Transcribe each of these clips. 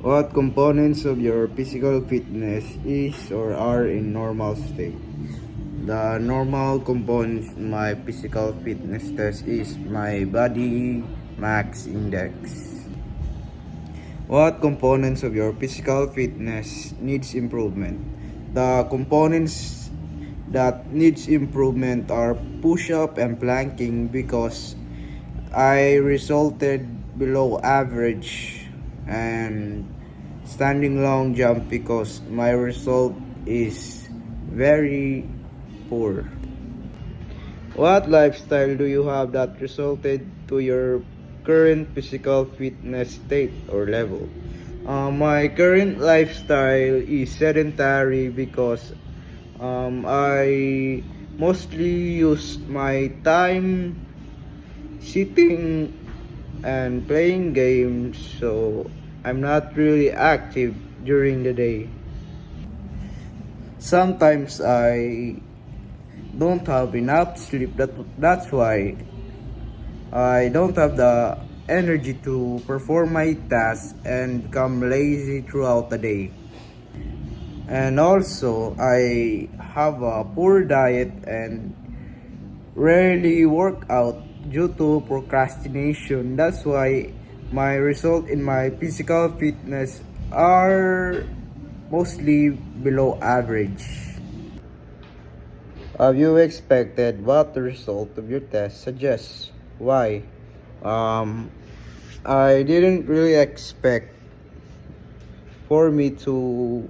What components of your physical fitness is or are in normal state? The normal components in my physical fitness test is my body mass index. What components of your physical fitness needs improvement? The components that needs improvement are push-up and planking because I resulted below average, and standing long jump because my result is very poor. What lifestyle do you have that resulted to your current physical fitness state or level? My current lifestyle is sedentary because I mostly use my time sitting and playing games, so I'm not really active during the day. Sometimes I don't have enough sleep. That's why I don't have the energy to perform my tasks and become lazy throughout the day. And also, I have a poor diet and rarely work out due to procrastination. That's why my result in my physical fitness are mostly below average. Have you expected what the result of your test suggests? Why? Um, I didn't really expect for me to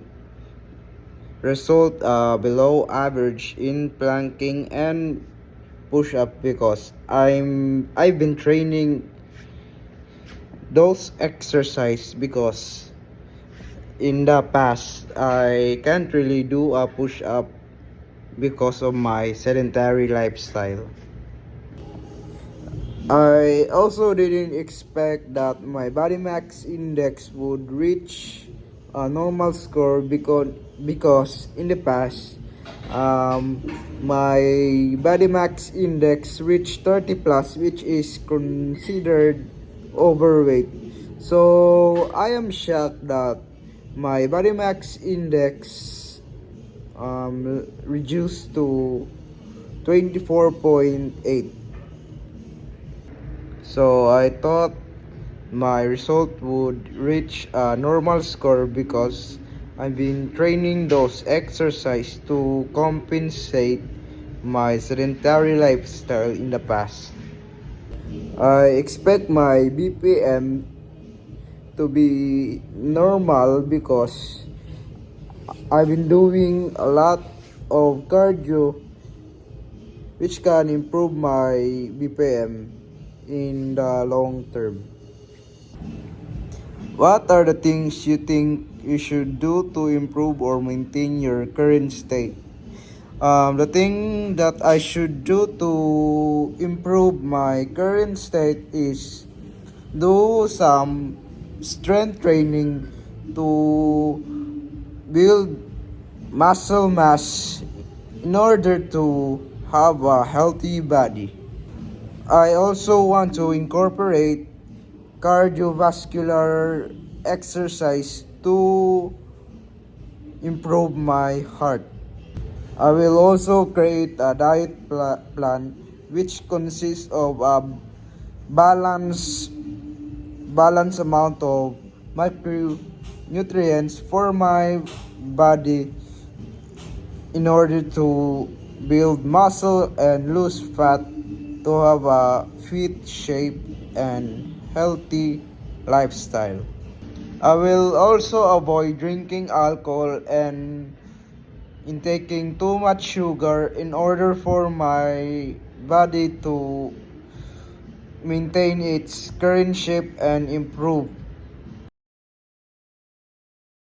result below average in planking and push up because I've been training those exercise because in the past I can't really do a push up because of my sedentary lifestyle. I also didn't expect that my body mass index would reach a normal score because in the past my body mass index reached 30 plus, which is considered overweight. So I am shocked that my body mass index reduced to 24.8. So I thought my result would reach a normal score because I've been training those exercise to compensate my sedentary lifestyle in the past. I expect my BPM to be normal because I've been doing a lot of cardio which can improve my BPM in the long term. What are the things you think you should do to improve or maintain your current state? The thing that I should do to improve my current state is do some strength training to build muscle mass in order to have a healthy body. I also want to incorporate cardiovascular exercise to improve my heart. I will also create a diet plan which consists of a balanced amount of micronutrients for my body in order to build muscle and lose fat to have a fit shape and healthy lifestyle. I will also avoid drinking alcohol and intaking too much sugar in order for my body to maintain its current shape and improve